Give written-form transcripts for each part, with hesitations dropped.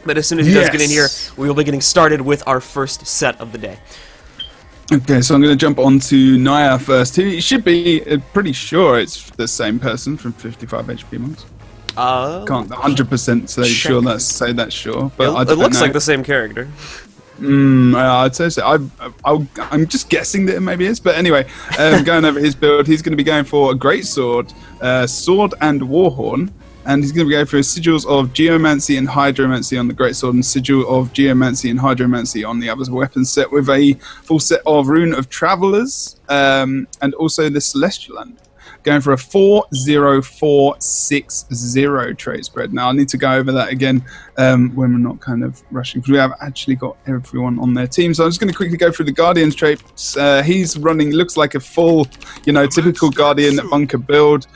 But as soon as he does get in here, we will be getting started with our first set of the day. Okay, so I'm going to jump on to Naya first. He should be pretty sure it's the same person from 55 HP monks. Can't 100% say that's sure, but I don't it looks know. like the same character. I'd say so. I'm just guessing that it maybe is, but anyway, going over his build, he's going to be going for a great sword, sword and warhorn, and he's going to be going for sigils of geomancy and hydromancy on the greatsword, and sigil of geomancy and hydromancy on the other weapon set, with a full set of rune of travelers, and also the celestial land. Going for a 4-0-4-6-0 trait spread. Now I need to go over that again when we're not kind of rushing, because we have actually got everyone on their team. So I'm just going to quickly go through the Guardian's traits. He's running, looks like a full, typical Guardian bunker build.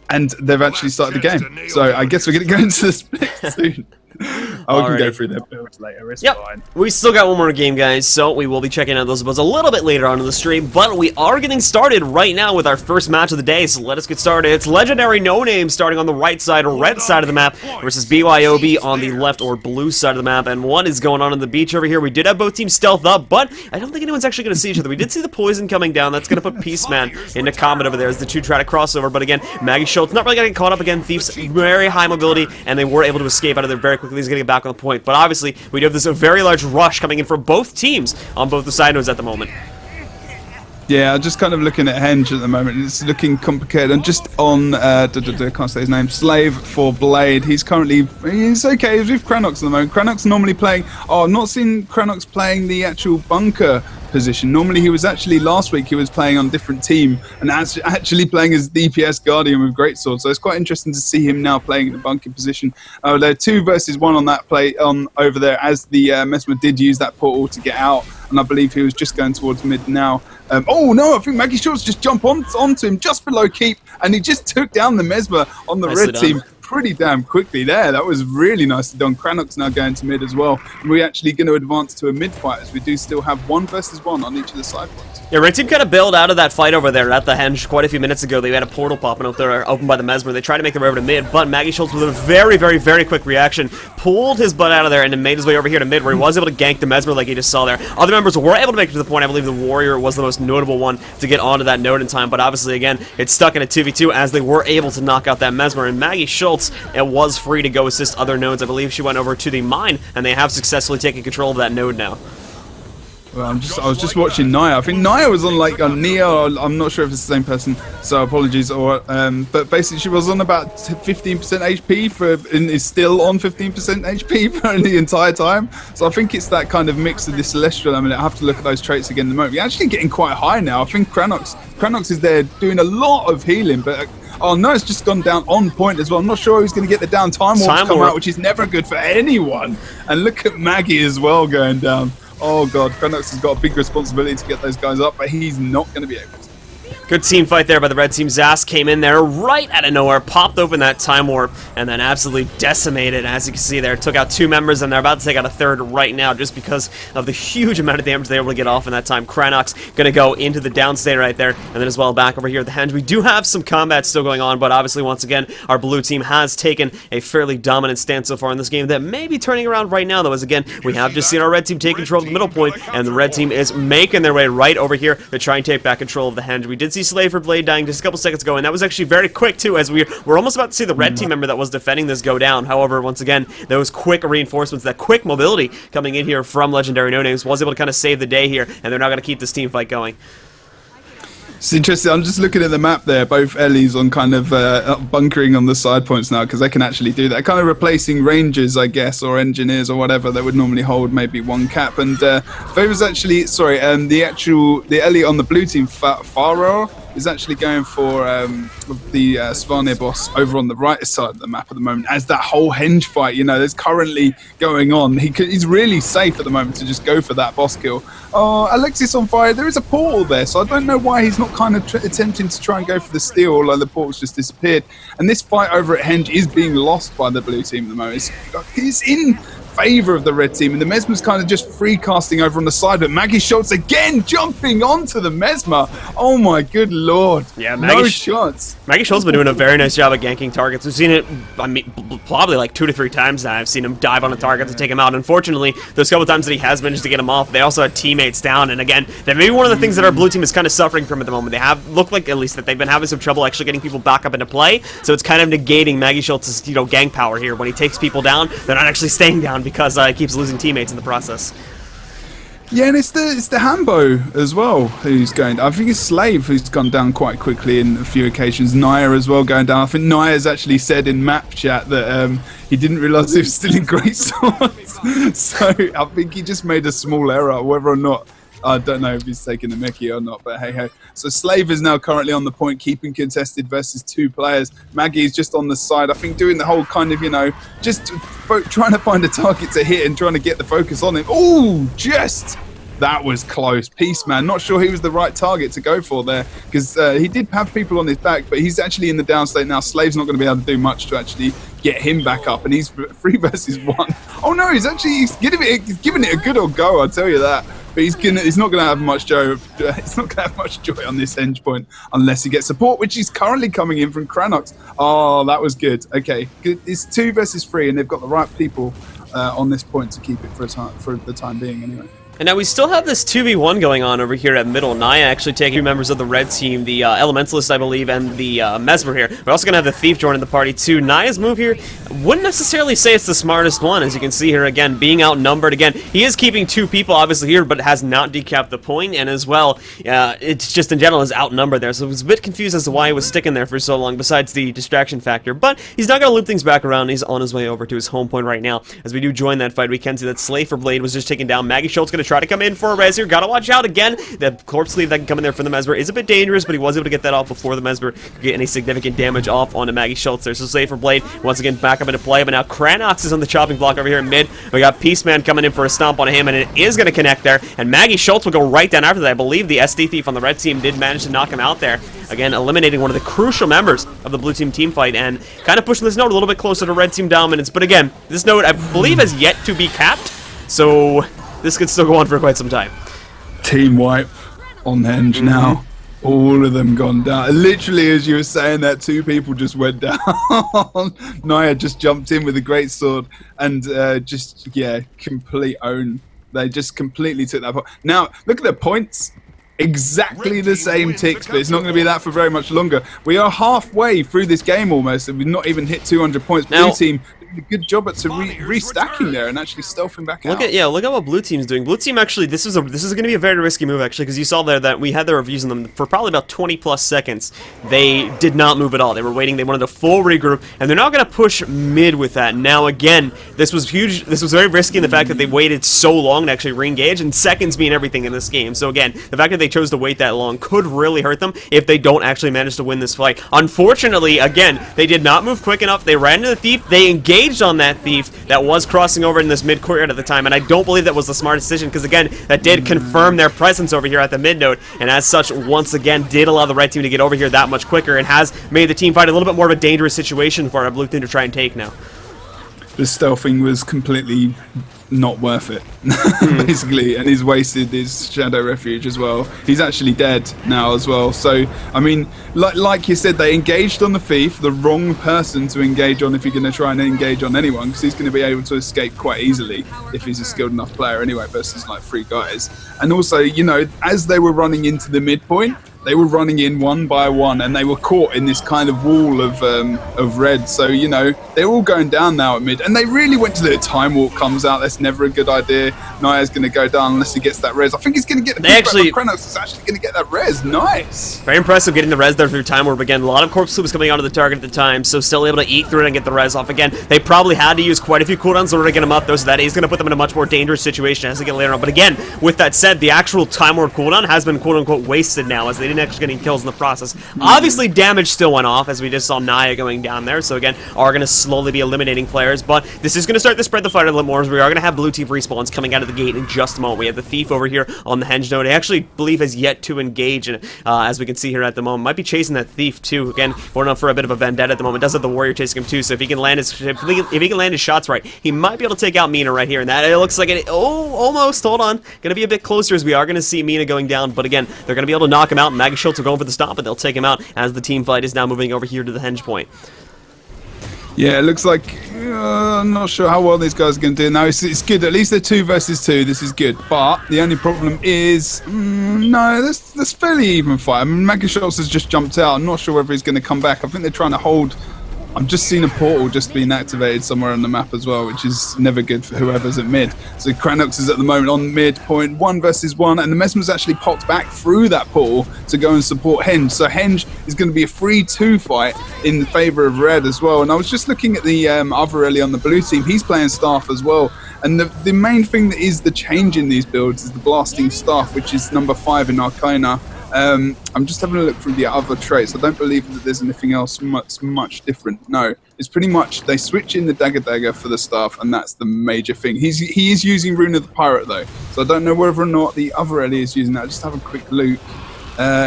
And they've actually started the game. So I guess we're going to go into the split soon. We can go through their builds later, it's fine. We still got one more game, guys, so we will be checking out those builds a little bit later on in the stream, but we are getting started right now with our first match of the day, so let us get started. It's legendary No Names starting on the right side, or red side of the map, versus BYOB on the left or blue side of the map, and what is going on the beach over here? We did have both teams stealth up, but I don't think anyone's actually going to see each other. We did see the poison coming down. That's going to put Peaceman into combat over there as the two try to cross over, but again, Maggie Schultz not really getting caught up again. Thieves, very high mobility, and they were able to escape out of there very quickly. He's going to get back on the point, but obviously we do have this very large rush coming in from both teams on both the side nodes at the moment. Yeah, just kind of looking at Henge at the moment. It's looking complicated. And just on, I can't say his name, Slave for Blade. He's okay. He's with Cranox at the moment. Cranox normally playing. Oh, I've not seen Cranox playing the actual bunker position. Normally he was actually, last week he was playing on a different team and actually playing as DPS Guardian with Greatsword. So it's quite interesting to see him now playing in the bunker position. They're 2 versus 1 on that play over there, as the Mesmer did use that portal to get out. And I believe he was just going towards mid now. Oh no, I think Maggie Schultz just jumped onto him just below keep, and he just took down the Mesmer on the red team pretty damn quickly there. That was really nicely done. Cranox now going to mid as well. And we're actually going to advance to a mid fight, as we do still have 1 versus 1 on each of the side points. Yeah, red team kind of bailed out of that fight over there at the Henge quite a few minutes ago. They had a portal popping up there, open by the Mesmer. They tried to make their way over to mid, but Maggie Schultz with a very, very, very quick reaction pulled his butt out of there and then made his way over here to mid, where he was able to gank the Mesmer like you just saw there. Other members were able to make it to the point. I believe the Warrior was the most notable one to get onto that node in time, but obviously, again, it's stuck in a 2v2 as they were able to knock out that Mesmer, and Maggie Schultz, it was free to go assist other nodes. I believe she went over to the mine, and they have successfully taken control of that node now. Well, I was just watching Naya. I think Naya was on like a Neo. I'm not sure if it's the same person, so apologies. But basically, she was on about 15% HP and is still on 15% HP for the entire time. So I think it's that kind of mix of the Celestial. I mean, I have to look at those traits again in the moment. We're actually getting quite high now. I think Cranox is there doing a lot of healing, but. Oh no, it's just gone down on point as well. I'm not sure who's going to get the down time warp to come out, which is never good for anyone. And look at Maggie as well going down. Oh god, Cranox has got a big responsibility to get those guys up, but he's not going to be able to. Good team fight there by the red team. Zas came in there right out of nowhere, popped open that time warp, and then absolutely decimated, as you can see there. Took out 2 members, and they're about to take out a 3rd right now just because of the huge amount of damage they were able to get off in that time. Cranox going to go into the downstate right there, and then as well back over here at the Henge. We do have some combat still going on, but obviously, once again, our blue team has taken a fairly dominant stance so far in this game that may be turning around right now, though, as again, we have just seen our red team take control of the middle point, and the red team is making their way right over here to try and take back control of the Henge. We did see Slave for Blade dying just a couple seconds ago, and that was actually very quick too, as we're almost about to see the red team member that was defending this go down. However, once again, those quick reinforcements, that quick mobility coming in here from legendary No Names was able to kind of save the day here, and they're now going to keep this team fight going. It's interesting. I'm just looking at the map there. Both Ellie's on kind of bunkering on the side points now, because they can actually do that. Kind of replacing rangers, I guess, or engineers or whatever that would normally hold maybe 1 cap. And Favor's actually, the Ellie on the blue team, Faro, is actually going for the Svanir boss over on the right side of the map at the moment, as that whole Henge fight, there's currently going on. He's really safe at the moment to just go for that boss kill. Oh, Alexis on fire. There is a portal there, so I don't know why he's not kind of attempting to try and go for the steal, although the portal's just disappeared. And this fight over at Henge is being lost by the blue team at the moment. It's in favor of the red team, and the Mesmer's kind of just free casting over on the side, but Maggie Schultz again jumping onto the Mesmer. Oh my good lord. Yeah, no shots. Maggie Schultz has been doing a very nice job at ganking targets. We've seen it, I mean, probably like 2 to 3 times now. I've seen him dive on a target to take him out. Unfortunately, those couple times that he has managed to get him off, they also had teammates down. And again, that may be one of the things that our blue team is kind of suffering from at the moment. They have looked like, at least, that they've been having some trouble actually getting people back up into play. So it's kind of negating Maggie Schultz's, you know, gang power here. When he takes people down, they're not actually staying down because he keeps losing teammates in the process. Yeah, and it's the Hambo as well who's going down. I think it's Slave who's gone down quite quickly in a few occasions. Naya as well going down. I think Naya's actually said in map chat that he didn't realise he was still in Great Swords. So I think he just made a small error, whether or not, I don't know if he's taking the mickey or not, but hey ho. So Slave is now currently on the point, keeping contested versus 2 players. Maggie is just on the side, I think doing the whole kind of, you know, just trying to find a target to hit and trying to get the focus on him. Oh, just... That was close. Peaceman, not sure he was the right target to go for there, because he did have people on his back, but he's actually in the downstate now. Slave's not going to be able to do much to actually get him back up, and he's 3 versus 1. Oh no, he's giving it a good old go, I'll tell you that. But he's not going to have much joy. He's not going to have much joy on this henge point unless he gets support, which is currently coming in from Cranox. Oh, that was good. Okay, good. It's 2 versus 3, and they've got the right people on this point to keep it for the time being, anyway. And now we still have this 2v1 going on over here at middle. Naya actually taking 2 members of the red team, the Elementalist, I believe, and the Mesmer here. We're also going to have the Thief joining the party too. Naya's move here, wouldn't necessarily say it's the smartest one, as you can see here again, being outnumbered again. He is keeping 2 people obviously here, but has not decapped the point, and as well, it's just in general is outnumbered there. So I was a bit confused as to why he was sticking there for so long, besides the distraction factor. But he's not going to loop things back around. He's on his way over to his home point right now. As we do join that fight, we can see that Slay for Blade was just taken down. Maggie Schultz going to try to come in for a res here. Gotta watch out again. The corpse sleeve that can come in there for the Mesmer is a bit dangerous, but he was able to get that off before the Mesmer could get any significant damage off onto Maggie Schultz there. So Slay for Blade once again back up into play, but now Cranox is on the chopping block over here in mid. We got Peaceman coming in for a stomp on him, and it is going to connect there, and Maggie Schultz will go right down after that. I believe the SD Thief on the red team did manage to knock him out there. Again, eliminating one of the crucial members of the blue team fight, and kind of pushing this node a little bit closer to red team dominance. But again, this node I believe has yet to be capped, so this could still go on for quite some time. Team wipe on henge now. All of them gone down. Literally, as you were saying that, 2 people just went down. Naya just jumped in with a great sword and complete own. They just completely took that point. Now, look at the points. Exactly the same ticks, but it's not going to be that for very much longer. We are halfway through this game almost, and we've not even hit 200 points. Blue team doing a good job at restacking there and actually stealthing back out. Look at what blue team's doing. Blue team actually, this is going to be a very risky move actually, because you saw there that we had their reviews on them for probably about 20 plus seconds. They did not move at all. They were waiting. They wanted a full regroup, and they're now going to push mid with that. Now again, this was huge. This was very risky in the fact that they waited so long to actually re-engage, and seconds mean everything in this game. So again, the fact that they chose to wait that long could really hurt them if they don't actually manage to win this fight. Unfortunately, again, they did not move quick enough. They ran into the Thief. They engaged on that Thief that was crossing over in this mid courtyard at the time, and I don't believe that was the smartest decision, because again, that did confirm their presence over here at the mid node, and as such, once again, did allow the red team to get over here that much quicker, and has made the team fight a little bit more of a dangerous situation for our blue team to try and take now. The stealthing was completely not worth it, basically, and he's wasted his Shadow Refuge as well. He's actually dead now as well. So, I mean, like you said, they engaged on the Thief, the wrong person to engage on if you're going to try and engage on anyone, because he's going to be able to escape quite easily if he's a skilled enough player anyway, versus like 3 guys. And also, you know, as they were running into the midpoint, they were running in 1 by 1, and they were caught in this kind of wall of red. So, you know, they're all going down now at mid, and they really went to the Time Walk comes out. That's never a good idea. Naya's going to go down unless he gets that res. I think he's going to get the Krenos is actually going to get that res. Nice. Very impressive getting the res there through Time Warp again. A lot of corpse was coming onto the target at the time, so still able to eat through it and get the res off again. They probably had to use quite a few cooldowns in order to get him up, though, so that is going to put them in a much more dangerous situation as they get later on. But again, with that said, the actual Time Warp cooldown has been quote-unquote wasted now, as they didn't actually get any kills in the process. Obviously, damage still went off, as we just saw Naya going down there, so again, are going to slowly be eliminating players, but this is going to start to spread the fight a little more, as we are going to have blue team respawns coming out of the the gate in just a moment. We have the Thief over here on the Henge node. I actually believe has yet to engage, and as we can see here at the moment, might be chasing that Thief too. Again, going on for a bit of a vendetta at the moment. Does have the Warrior chasing him too, so if he can land his shots right, he might be able to take out Mina right here, and that it looks like it. Oh, almost. Hold on, gonna be a bit closer as we are gonna see Mina going down, but again, they're gonna be able to knock him out. Maggie Schultz are going for the stop, but they'll take him out as the team fight is now moving over here to the Henge point. Yeah, it looks like I'm not sure how well these guys are going to do. No, it's good. At least they're 2 versus 2. This is good. But the only problem is, no, that's fairly even fight. I mean, Maggie Schultz has just jumped out. I'm not sure whether he's going to come back. I think they're trying to hold. I've just seen a portal just being activated somewhere on the map as well, which is never good for whoever's at mid. So Cranox is at the moment on mid point, 1 versus 1, and the Mesmer's actually popped back through that portal to go and support Henge. So Henge is going to be a 3-2 fight in favour of Red as well. And I was just looking at the other early on the blue team. He's playing Staff as well. And the main thing that is the change in these builds is the Blasting Staff, which is number 5 in Arcana. I'm just having a look through the other traits. I don't believe that there's anything else much different. No, it's pretty much they switch in the Dagger for the staff, and that's the major thing. He is using Rune of the Pirate though, so I don't know whether or not the other Ellie is using that. Just have a quick look.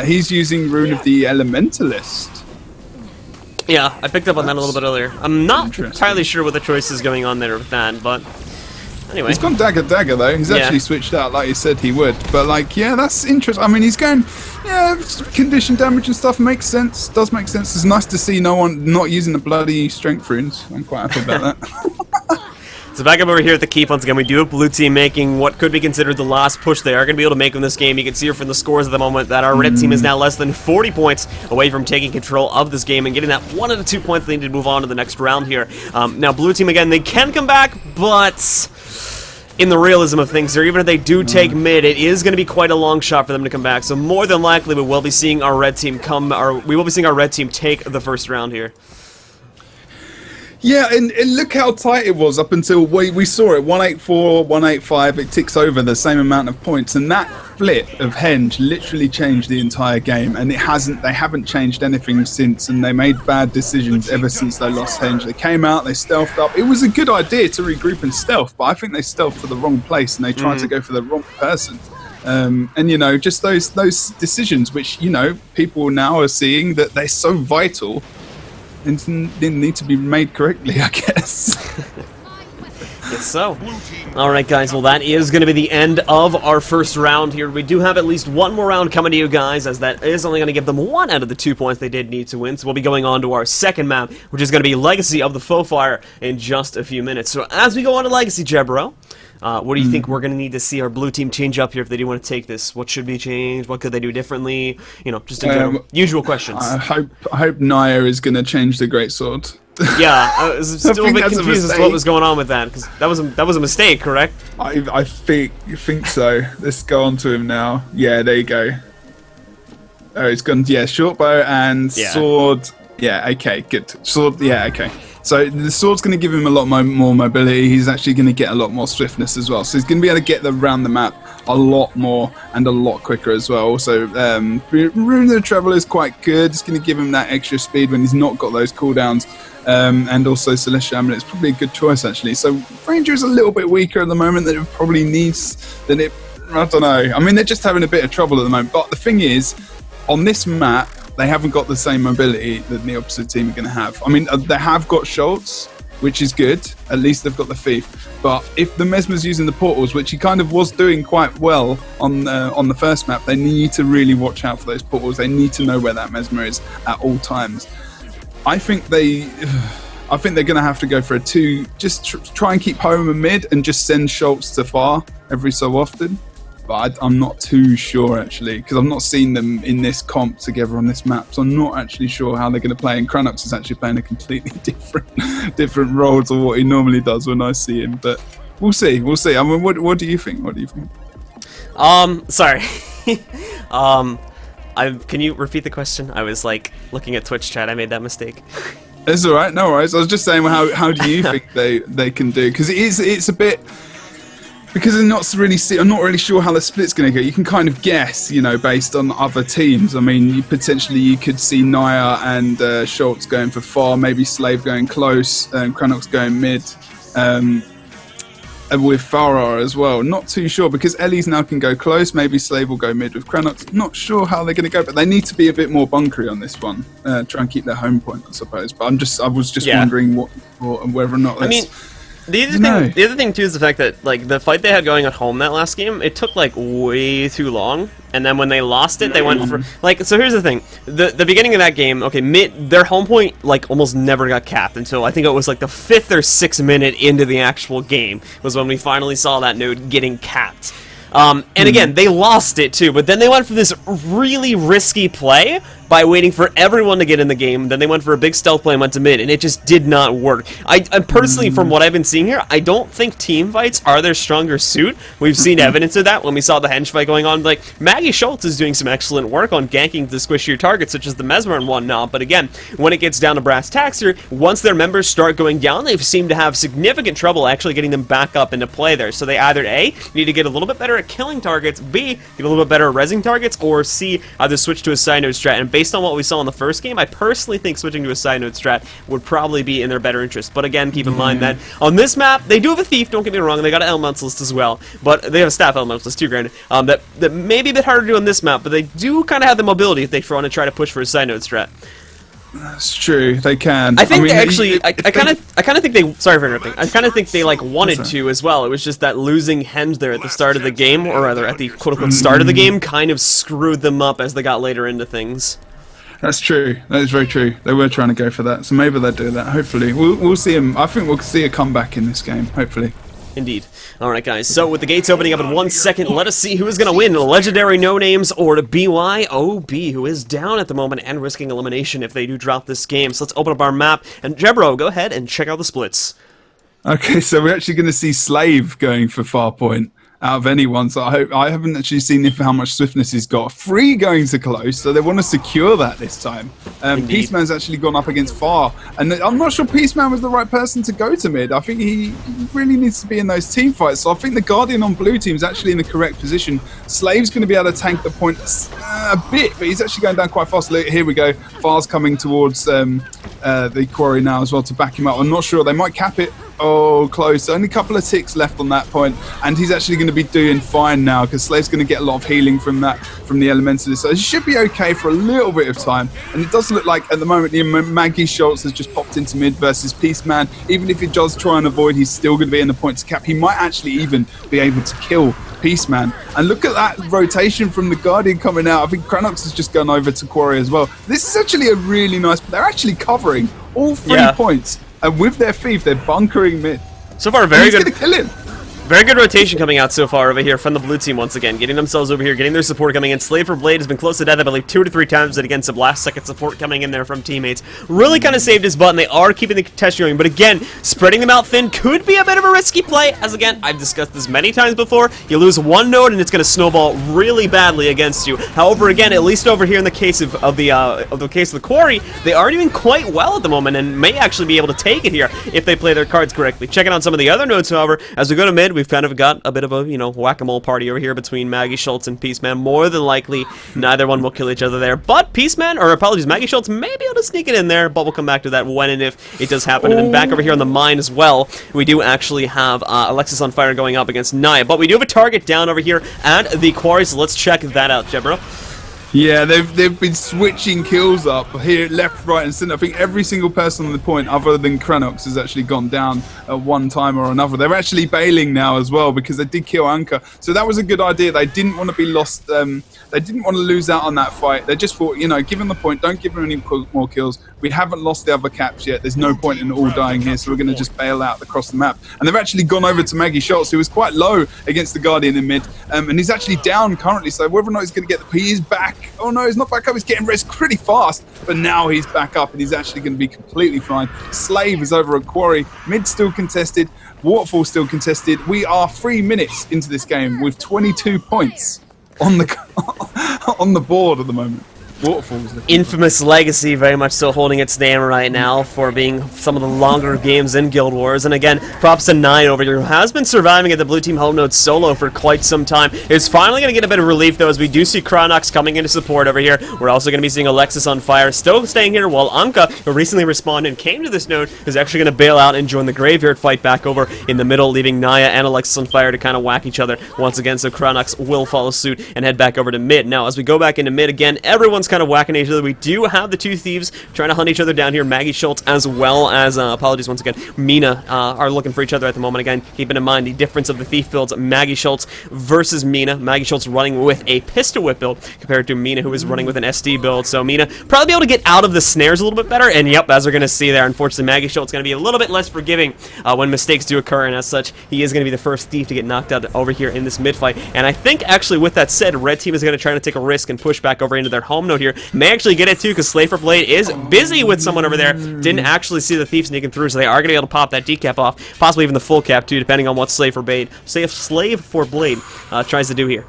He's using Rune of the Elementalist. Yeah, I picked up on that a little bit earlier. I'm not entirely sure what the choice is going on there with that, but anyway. He's gone Dagger though. He's actually switched out like he said he would. But like, yeah, that's interesting. I mean, he's going, yeah, condition damage and stuff makes sense. Does make sense. It's nice to see no one not using the bloody strength runes. I'm quite happy about that. So back up over here at the keep once again. We do have blue team making what could be considered the last push. They are going to be able to make in this game. You can see here from the scores at the moment that our red team is now less than 40 points away from taking control of this game and getting that 1 out of 2 points they need to move on to the next round here. Now blue team again, they can come back, but in the realism of things here, even if they do take mid, it is going to be quite a long shot for them to come back. So more than likely, we will be seeing our red team take the first round here. Yeah, and look how tight it was up until we saw it, 184, 185, it ticks over the same amount of points, and that flip of Henge literally changed the entire game, and they haven't changed anything since, and they made bad decisions ever since they lost Henge. They came out, they stealthed up. It was a good idea to regroup and stealth, but I think they stealthed to the wrong place, and they tried to go for the wrong person. And you know, just those decisions which, you know, people now are seeing that they're so vital and didn't need to be made correctly, I guess. Guess so. Alright guys, well that is going to be the end of our first round here. We do have at least one more round coming to you guys, as that is only going to give them 1 out of the 2 points they did need to win. So we'll be going on to our second map, which is going to be Legacy of the Foe Fire in just a few minutes. So as we go on to Legacy, Jebro, what do you think we're going to need to see our blue team change up here if they do want to take this? What should be changed? What could they do differently? You know, just in general, usual questions. I hope Naya is going to change the Greatsword. Yeah, I was still a bit confused as to what was going on with that, because that was a mistake, correct? I think so. Let's go on to him now. Yeah, there you go. Oh, it's gone. Yeah, short bow and sword. Yeah, okay, good. Sword. Yeah, okay. So the sword's going to give him a lot more mobility. He's actually going to get a lot more swiftness as well. So he's going to be able to get around the map a lot more and a lot quicker as well. Also, Rune of the Traveler is quite good. It's going to give him that extra speed when he's not got those cooldowns. And also Celestial Amulet is probably a good choice actually. So Ranger is a little bit weaker at the moment than it probably needs. I don't know. I mean, they're just having a bit of trouble at the moment. But the thing is, on this map, they haven't got the same mobility that the opposite team are going to have. I mean, they have got Schultz, which is good. At least they've got the Thief. But if the Mesmer's using the portals, which he kind of was doing quite well on the first map, they need to really watch out for those portals. They need to know where that Mesmer is at all times. I think they're going to have to go for a 2. Just try and keep home and mid, and just send Schultz to far every so often. But I'm not too sure actually, because I've not seen them in this comp together on this map, so I'm not actually sure how they're going to play. And Cranox is actually playing a completely different role to what he normally does when I see him. But we'll see. I mean, what do you think? Sorry. Can you repeat the question? I was like looking at Twitch chat. I made that mistake. It's all right, no worries. I was just saying, how do you think they can do? Because it's a bit. Because I'm not really sure how the split's going to go. You can kind of guess, you know, based on other teams. I mean, you could see Naya and Schultz going for far, maybe Slave going close, and Cranox going mid. with Farah as well. Not too sure because Ellie's now can go close. Maybe Slave will go mid with Cranox. Not sure how they're going to go, but they need to be a bit more bunkery on this one. Try and keep their home point, I suppose. But I was just wondering whether or not. I mean, the other thing too is the fact that like the fight they had going at home that last game, it took like way too long, and then when they lost it, they went for like. So here's the thing: the beginning of that game, okay, their home point like almost never got capped until I think it was like the 5th or 6th minute into the actual game was when we finally saw that node getting capped. And again, they lost it too, but then they went for this really risky play by waiting for everyone to get in the game. Then they went for a big stealth play and went to mid, and it just did not work. I personally, from what I've been seeing here, I don't think team fights are their stronger suit. We've seen evidence of that when we saw the henge fight going on. Like, Maggie Schultz is doing some excellent work on ganking the squishier targets, such as the Mesmer and whatnot, but again, when it gets down to brass tacks here, once their members start going down, they seem to have significant trouble actually getting them back up into play there. So they either A, need to get a little bit better at killing targets, B, get a little bit better at rezzing targets, or C, either switch to a side node strat. And based on what we saw in the first game, I personally think switching to a side node strat would probably be in their better interest. But again, keep in mind that on this map, they do have a thief, don't get me wrong, they got an elementalist as well, but they have a staff elementalist too, granted, that may be a bit harder to do on this map, but they do kind of have the mobility if they want to try to push for a side node strat. That's true. They can. I think they actually. I kind of think they. Sorry for interrupting. I kind of think they like wanted to as well. It was just that losing henge there at the start of the game, or rather at the quote-unquote start of the game, kind of screwed them up as they got later into things. That's true. That is very true. They were trying to go for that, so maybe they'll do that. Hopefully, we'll see him. I think we'll see a comeback in this game. Hopefully. Indeed. Alright guys, so with the gates opening up in 1 second, let us see who is going to win, Legendary No Names or BYOB, who is down at the moment and risking elimination if they do drop this game. So let's open up our map, and Jebro, go ahead and check out the splits. Okay, so we're actually going to see Slave going for Farpoint out of anyone, so I haven't actually seen how much swiftness he's got. 3 going to close, so they want to secure that this time. Peaceman's actually gone up against Far, and I'm not sure Peaceman was the right person to go to mid. I think he really needs to be in those team fights, so I think the Guardian on blue team is actually in the correct position. Slave's going to be able to tank the point a bit, but he's actually going down quite fast. Look, here we go. Far's coming towards the quarry now as well to back him up. I'm not sure. They might cap it. Oh, close. Only a couple of ticks left on that point, and he's actually going to be doing fine now because Slave's going to get a lot of healing from the Elementalist. So he should be okay for a little bit of time. And it does look like at the moment Maggie Schultz has just popped into mid versus Peaceman. Even if he does try and avoid, he's still going to be in the point to cap. He might actually even be able to kill Peaceman. And look at that rotation from the Guardian coming out. I think Cranox has just gone over to Quarry as well. This is actually a really nice. They're actually covering all 3 points. And with their thief, they're bunkering mid. So far, very good. He's gonna kill him. Very good rotation coming out so far over here from the blue team once again. Getting themselves over here, getting their support coming in. Slave for Blade has been close to death, I believe, 2 to 3 times, and again, some last-second support coming in there from teammates. Really kind of saved his butt, and they are keeping the contest going. But again, spreading them out thin could be a bit of a risky play, as again, I've discussed this many times before. You lose one node, and it's going to snowball really badly against you. However, again, at least over here in the case of the Quarry, they are doing quite well at the moment, and may actually be able to take it here if they play their cards correctly. Checking out some of the other nodes, however, as we go to mid, we've kind of got a bit of a, whack-a-mole party over here between Maggie Schultz and Peaceman. More than likely, neither one will kill each other there. But Peaceman, or apologies, Maggie Schultz may be able to sneak it in there, but we'll come back to that when and if it does happen. And then back over here on the mine as well, we do actually have Alexis on fire going up against Naya. But we do have a target down over here at the quarry, so let's check that out, Jebro. Yeah, they've been switching kills up here, left, right, and center. I think every single person on the point, other than Cranox, has actually gone down at one time or another. They're actually bailing now as well because they did kill Anka, so that was a good idea. They didn't want to be lost. They didn't want to lose out on that fight. They just thought, give them the point, don't give them any more kills. We haven't lost the other caps yet. There's no point in all dying here, so we're going to just bail out across the map. And they've actually gone over to Maggie Schultz, who was quite low against the Guardian in mid, and he's actually down currently, so whether or not he's going to get he is back. Oh no, he's not back up. He's getting risked pretty fast, but now he's back up, and he's actually going to be completely fine. Slave is over at Quarry. Mid still contested. Waterfall still contested. We are 3 minutes into this game with 22 points on the board at the moment. Waterfalls. Infamous legacy very much so holding its name right now for being some of the longer games in Guild Wars. And again, props to Nine over here, who has been surviving at the blue team home node solo for quite some time. Is finally going to get a bit of relief, though, as we do see Chronox coming into support over here. We're also going to be seeing Alexis on fire still staying here, while Anka, who recently respawned and came to this node, is actually going to bail out and join the Graveyard fight back over in the middle, leaving Naya and Alexis on fire to kind of whack each other once again. So Chronox will follow suit and head back over to mid. Now, as we go back into mid again, everyone's kind of whacking each other. We do have the two thieves trying to hunt each other down here. Maggie Schultz as well as, apologies once again, Mina are looking for each other at the moment. Again, keeping in mind the difference of the thief builds, Maggie Schultz versus Mina. Maggie Schultz running with a pistol whip build compared to Mina, who is running with an SD build. So Mina probably be able to get out of the snares a little bit better. And yep, as we're going to see there, unfortunately, Maggie Schultz is going to be a little bit less forgiving when mistakes do occur. And as such, he is going to be the first thief to get knocked out over here in this mid fight. And I think, actually, with that said, Red Team is going to try to take a risk and push back over into their home node here. May actually get it too, because Slave for Blade is busy with someone over there. Didn't actually see the thief sneaking through, so they are going to be able to pop that decap off, possibly even the full cap too, depending on what Slave for Blade tries to do here.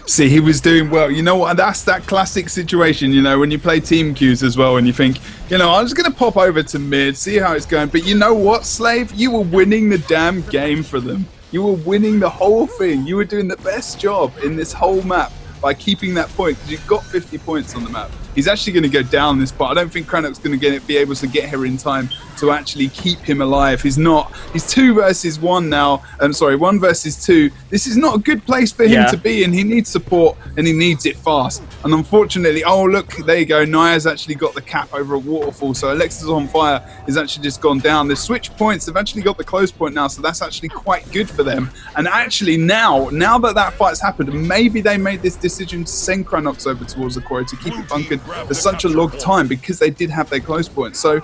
See, he was doing well. You know what? That's that classic situation, you know, when you play team queues as well and you think, you know, I'm just going to pop over to mid, see how it's going. But you know what, Slave? You were winning the damn game for them. You were winning the whole thing. You were doing the best job in this whole map by keeping that point, because you've got 50 points on the map. He's actually going to go down this part. I don't think Crannock's going to be able to get here in time to actually keep him alive. He's not. He's 2 versus 1 now. I'm sorry, 1 versus 2. This is not a good place for him to be in. He needs support, and he needs it fast. And unfortunately, oh, look, there you go. Naya's actually got the cap over a waterfall. So Alexis on fire has actually just gone down. The switch points have actually got the close point now, so that's actually quite good for them. And actually now that that fight's happened, maybe they made this decision to send Crannox over towards the quarry to keep it bunkered for such a long time, because they did have their close point. So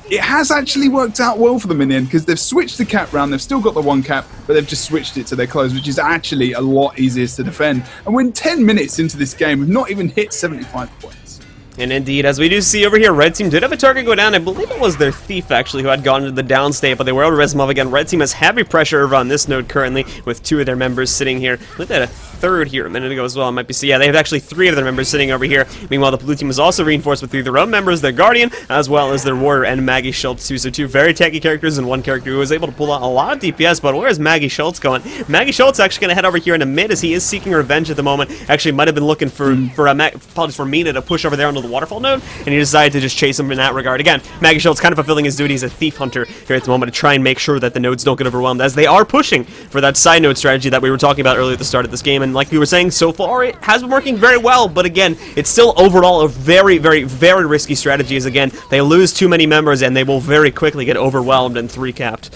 it has actually worked out well for them in the end, because they've switched the cap round. They've still got the 1 cap, but they've just switched it to their close, which is actually a lot easier to defend. And we're 10 minutes into this game, we've not even hit 75 points. And indeed, as we do see over here, Red Team did have a target go down. I believe it was their thief, actually, who had gone into the down state, but they were able to res him up again. Red Team has heavy pressure over on this node currently, with 2 of their members sitting here. I believe they had a third here a minute ago as well. It might be, so yeah, they have actually 3 of their members sitting over here. Meanwhile, the blue team was also reinforced with 3 of their own members, their Guardian, as well as their Warrior and Maggie Schultz too. So 2 very tanky characters and 1 character who was able to pull out a lot of DPS, but where is Maggie Schultz going? Maggie Schultz actually going to head over here in the mid, as he is seeking revenge at the moment. Actually, might have been looking for Mina to push over there onto the waterfall node, and he decided to just chase him in that regard. Again, Maggie Schultz kind of fulfilling his duty as a thief hunter here at the moment to try and make sure that the nodes don't get overwhelmed, as they are pushing for that side node strategy that we were talking about earlier at the start of this game. And like we were saying, so far it has been working very well, but again, it's still overall a very, very, very risky strategy, as again, they lose too many members and they will very quickly get overwhelmed and 3-capped.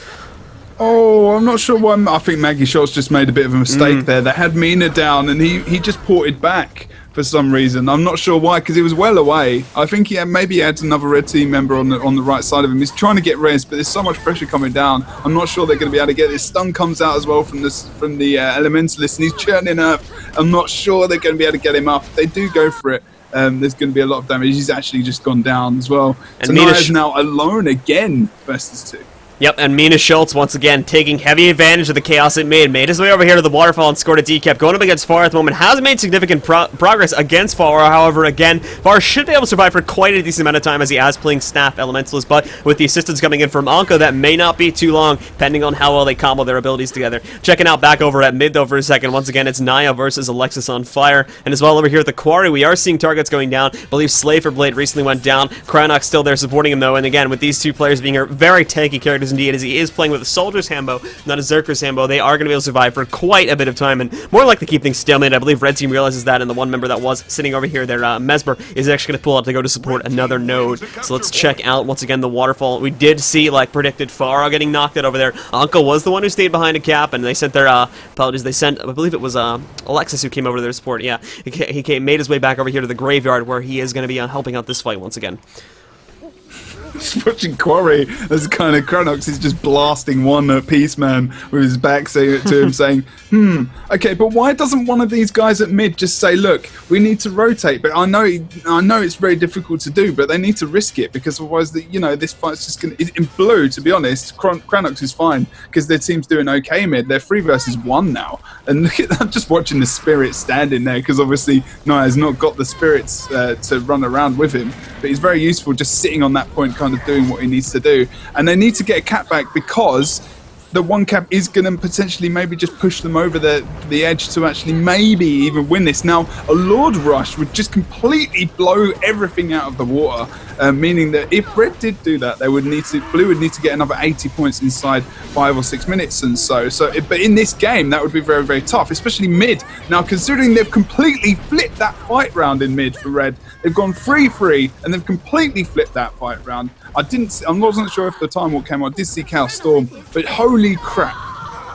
Oh, I'm not sure why. I think Maggie Schultz just made a bit of a mistake there. They had Mina down, and he just ported back for some reason. I'm not sure why, because he was well away. I think he had, maybe he had another red team member on the right side of him. He's trying to get res, but there's so much pressure coming down. I'm not sure they're going to be able to get this. Stun comes out as well from the Elementalist, and he's churning up. I'm not sure they're going to be able to get him up. If they do go for it, there's going to be a lot of damage. He's actually just gone down as well. And so Naya's now alone again versus 2. Yep, and Mina Schultz, once again, taking heavy advantage of the chaos it made his way over here to the waterfall and scored a decap. Going up against Far at the moment, has made significant progress against Far. However, again, Far should be able to survive for quite a decent amount of time, as he has playing Staff Elementalist, but with the assistance coming in from Anka, that may not be too long, depending on how well they combo their abilities together. Checking out back over at mid, though, for a second. Once again, it's Naya versus Alexis on fire, and as well over here at the quarry, we are seeing targets going down. I believe Slave for Blade recently went down. Chronox still there supporting him, though, and again, with these 2 players being very tanky characters indeed, as he is playing with a Soldier's Hambo, not a Zerker's Hambo, they are going to be able to survive for quite a bit of time, and more likely keep things stalemate. I believe Red Team realizes that, and the 1 member that was sitting over here, their Mesmer, is actually going to pull out to go to support another node. So let's check out, once again, the waterfall. We did see, like predicted, Farah getting knocked out over there. Anka was the one who stayed behind a cap, and they sent their, apologies, they sent, I believe it was Alexis who came over to their support. Yeah, he made his way back over here to the graveyard, where he is going to be helping out this fight once again. Just watching Quarry as kind of Cranox is just blasting one Peaceman with his back saying to him saying, okay, but why doesn't one of these guys at mid just say, look, we need to rotate? But I know it's very difficult to do, but they need to risk it because otherwise, this fight's just going to... In blue, to be honest, Cranox is fine because their team's doing okay mid. They're 3 versus 1 now. And look at that, just watching the Spirit standing there because obviously Naya's not got the Spirits to run around with him. But he's very useful just sitting on that point, kind of doing what he needs to do. And they need to get a cap back because the 1 cap is going to potentially maybe just push them over the edge to actually maybe even win this. Now, a Lord Rush would just completely blow everything out of the water, meaning that if Red did do that, Blue would need to get another 80 points inside 5 or 6 minutes and so. But in this game, that would be very, very tough, especially mid. Now, considering they've completely flipped that fight round in mid for Red, they've gone 3-3 and they've completely flipped that fight round. I wasn't sure if the time what came on. I did see Cal Storm, but holy crap.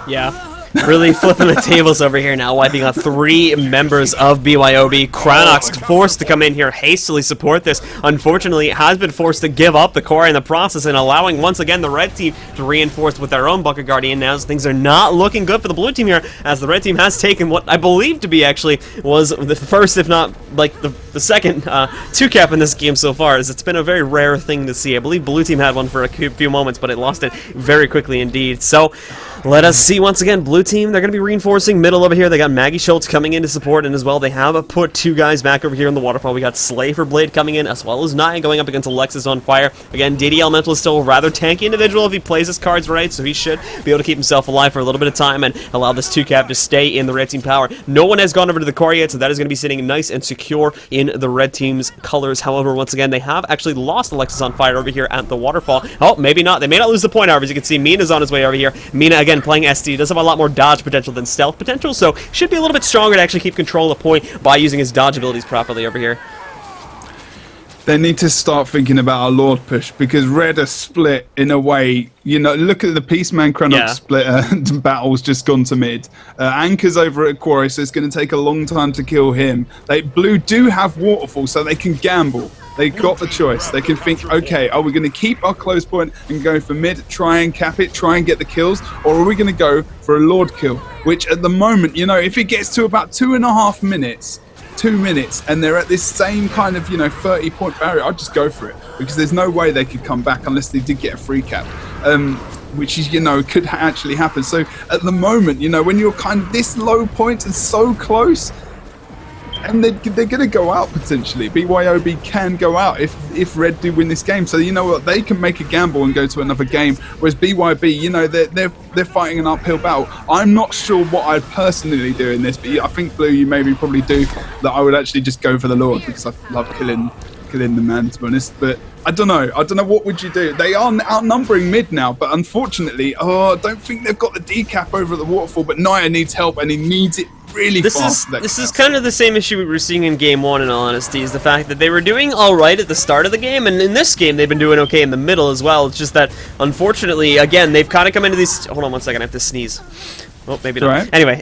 Yeah. Really flipping the tables over here now, wiping out 3 members of BYOB. Cranox forced to come in here, hastily support this. Unfortunately, has been forced to give up the core in the process and allowing once again the red team to reinforce with their own Bucket Guardian now. So things are not looking good for the blue team here, as the red team has taken what I believe to be actually was the first, if not like the second 2-cap in this game so far, as it's been a very rare thing to see. I believe blue team had one for a few moments, but it lost it very quickly indeed. So let us see once again. Blue team, they're going to be reinforcing middle over here. They got Maggie Schultz coming in to support, and as well, they have put 2 guys back over here in the waterfall. We got Slay for Blade coming in, as well as Naya going up against Alexis on fire. Again, DD Elemental is still a rather tanky individual if he plays his cards right, so he should be able to keep himself alive for a little bit of time and allow this 2-cap to stay in the red team power. No one has gone over to the core yet, so that is going to be sitting nice and secure in the red team's colors. However, once again, they have actually lost Alexis on fire over here at the waterfall. Oh, maybe not. They may not lose the point, however. As you can see, Mina's on his way over here. Mina, again, playing SD, does have a lot more dodge potential than stealth potential, so should be a little bit stronger to actually keep control of the point by using his dodge abilities properly over here. They need to start thinking about a Lord push because Red are split in a way. Look at the Peaceman Cranox split battle's just gone to mid. Anchor's over at Quarry, so it's going to take a long time to kill him. Blue do have Waterfall, so they can gamble. They got the choice. They can think, okay, are we going to keep our close point and go for mid, try and cap it, try and get the kills, or are we going to go for a Lord kill? Which at the moment, if it gets to about 2.5 minutes, 2 minutes, and they're at this same kind of 30-point barrier, I'd just go for it because there's no way they could come back unless they did get a free cap, which is could actually happen. So at the moment, when you're kind of this low point and so close, and they're going to go out potentially. BYOB can go out if Red do win this game. So you know what, they can make a gamble and go to another game. Whereas BYB, they're fighting an uphill battle. I'm not sure what I'd personally do in this, but I think Blue, you maybe probably do that. I would actually just go for the Lord because I love killing the man, to be honest. But I don't know. What would you do? They are outnumbering mid now, but unfortunately, I don't think they've got the decap over at the waterfall. But Naya needs help, and he needs it really fast. This is kind of the same issue we were seeing in game 1, in all honesty, is the fact that they were doing alright at the start of the game, and in this game they've been doing okay in the middle as well. It's just that, unfortunately, again, they've kind of come into these... Hold on one second, I have to sneeze. Oh, maybe not. Right. Anyway,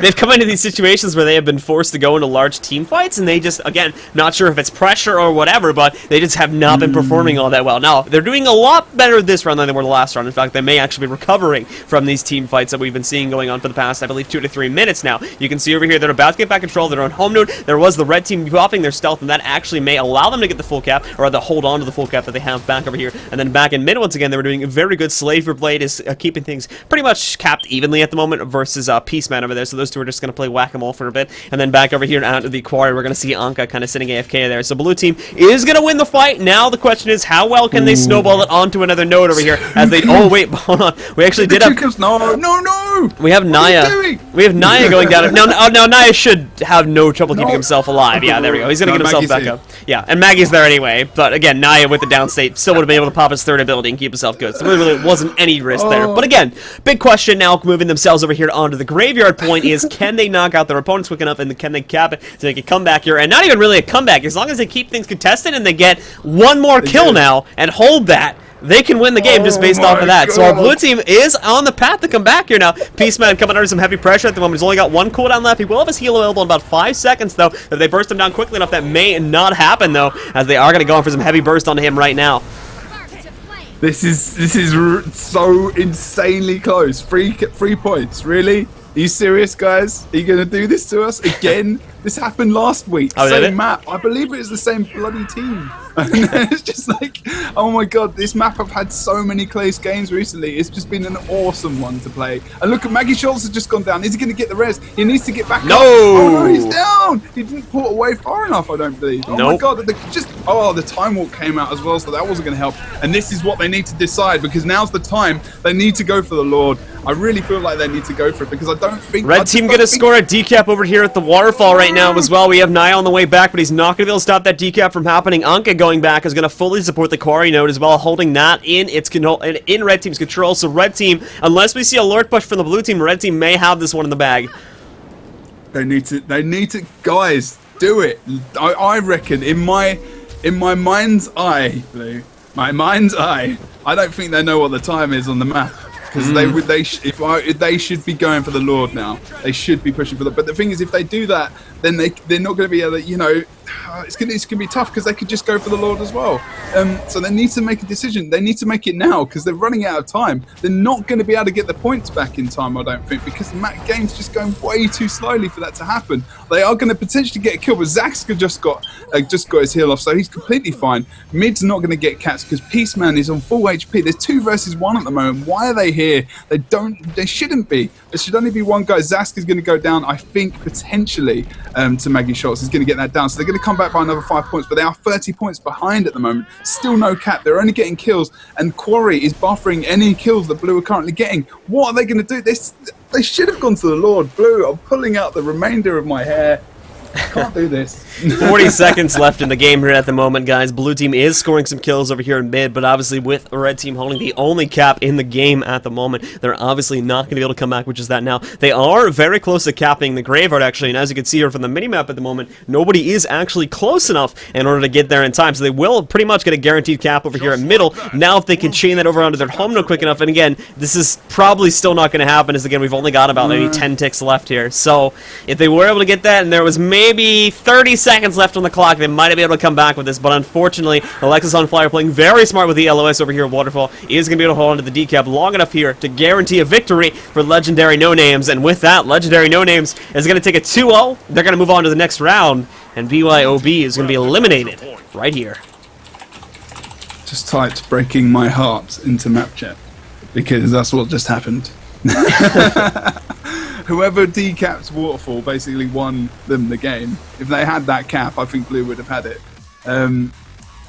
they've come into these situations where they have been forced to go into large team fights, and they just, again, not sure if it's pressure or whatever, but they just have not been performing all that well. Now, they're doing a lot better this round than they were the last round. In fact, they may actually be recovering from these team fights that we've been seeing going on for the past, I believe, 2 to 3 minutes now. You can see over here, they're about to get back control. They're on home node. There was the red team dropping their stealth, and that actually may allow them to get the full cap, or rather hold on to the full cap that they have back over here. And then back in mid, once again, they were doing a very good. Slave for Blade is keeping things pretty much capped evenly at the moment versus Peaceman over there, so those two are just going to play whack-a-mole for a bit. And then back over here out of the quarry, we're going to see Anka kind of sitting AFK there. So blue team is going to win the fight. Now the question is, how well can they snowball it onto another node over here? As they... Oh, wait, hold on. We actually did have... No! We have Naya. We have Naya going down. Now Naya should have no trouble keeping himself alive. Yeah, there we go. He's going to get himself back up. Yeah, and Maggie's there anyway. But again, Naya with the downstate still would have been able to pop his third ability and keep himself good. So there really wasn't any risk there. But again, big question now moving themselves over here onto the graveyard point is, can they knock out their opponents quick enough, and can they cap it to make a comeback here? And not even really a comeback, as long as they keep things contested and they get one more kill now and hold that, they can win the game just based off of that. God. So our blue team is on the path to come back here now. Peaceman coming under some heavy pressure at the moment. He's only got 1 cooldown left. He will have his heal available in about 5 seconds, though. If they burst him down quickly enough, that may not happen, though, as they are going to go in for some heavy burst onto him right now. This is so insanely close. 3 points, really? Are you serious, guys? Are you going to do this to us again? This happened last week. Oh, same map. I believe it was the same bloody team. And it's just like, oh my god, this map I've had so many close games recently. It's just been an awesome one to play. And look at Maggie Schultz has just gone down. Is he going to get the res? He needs to get back up. Oh no, he's down. He didn't put away far enough, I don't believe. Oh my god, the time walk came out as well, so that wasn't going to help. And this is what they need to decide, because now's the time. They need to go for the Lord. I really feel like they need to go for it, because I don't think... Red team going to score a decap over here at the waterfall right now as well. We have Nia on the way back, but he's not going to be able to stop that decap from happening. Anka going back is going to fully support the quarry node as well, holding that in its control, in Red team's control. So Red team, unless we see a lord push from the blue team, Red team may have this one in the bag. They need to, guys, do it. I reckon in my mind's eye, Blue, my mind's eye, I don't think they know what the time is on the map. Because they should be going for the Lord now. They should be pushing for the. But the thing is, if they do that, then they're not going to be able to. You know, it's gonna be tough, because they could just go for the Lord as well. So they need to make a decision. They need to make it now, because they're running out of time. They're not going to be able to get the points back in time, I don't think, because the game's just going way too slowly for that to happen. They are going to potentially get a kill, but Zaxka just got his heal off, so he's completely fine. Mid's not going to get cats because Peaceman is on full HP. There's 2 versus 1 at the moment. Why are they here? They shouldn't be. There should only be one guy. Zaxka's going to go down, I think, potentially to Maggie Schultz. He's going to get that down, so they're going to come back by another 5 points, but they are 30 points behind at the moment. Still no cap. They're only getting kills, and Quarry is buffering any kills that Blue are currently getting. What are they going to do? They should have gone to the Lord. Blue, I'm pulling out the remainder of my hair. Can't do this. 40 seconds left in the game here at the moment, guys. Blue team is scoring some kills over here in mid, but obviously with Red team holding the only cap in the game at the moment, they're obviously not going to be able to come back, which is that now. They are very close to capping the graveyard, actually, and as you can see here from the minimap at the moment, nobody is actually close enough in order to get there in time, so they will pretty much get a guaranteed cap over here in middle. Now if they can chain that over onto their home node quick enough, and again, this is probably still not going to happen, as again, we've only got about maybe 10 ticks left here, so if they were able to get that, and there was maybe 30 seconds left on the clock, they might have been able to come back with this, but unfortunately, Alexis on Flyer playing very smart with the LOS over here at Waterfall is going to be able to hold on to the decap long enough here to guarantee a victory for Legendary No Names, and with that, Legendary No Names is going to take a 2-0. They're going to move on to the next round, and BYOB is going to be eliminated right here. Just typed breaking my heart into map chat, because that's what just happened. Whoever decapped Waterfall basically won them the game. If they had that cap, I think Blue would have had it. And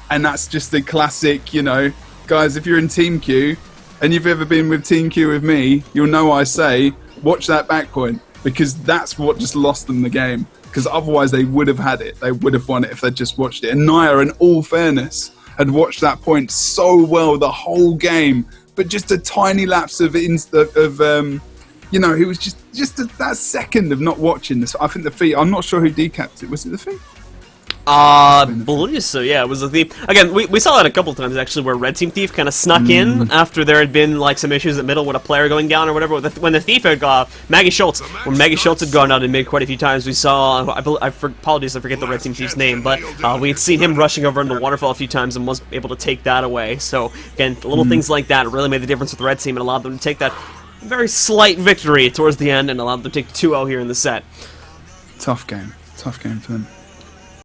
that's just the classic, you know, guys, if you're in Team Q, and you've ever been with Team Q with me, you'll know I say, watch that back point, because that's what just lost them the game. Because otherwise they would have had it. They would have won it if they just watched it. And Nia, in all fairness, had watched that point so well the whole game, but just a tiny lapse of you know, he was just that second of not watching this. I think the Thief, I'm not sure who decapped it. Was it the Thief? I believe so, yeah, it was the Thief. Again, we saw that a couple times, actually, where Red Team Thief kind of snuck in after there had been, like, some issues at middle with a player going down or whatever. When the Thief had gone, Maggie Schultz, when Maggie Schultz had gone out in mid quite a few times, we saw, apologies, I forget the Red Team Thief's name, but we had seen him rushing over into Waterfall a few times and was able to take that away. So, again, little things like that really made the difference with the Red Team and allowed them to take that very slight victory towards the end and allowed them to take 2-0 here in the set. Tough game for them.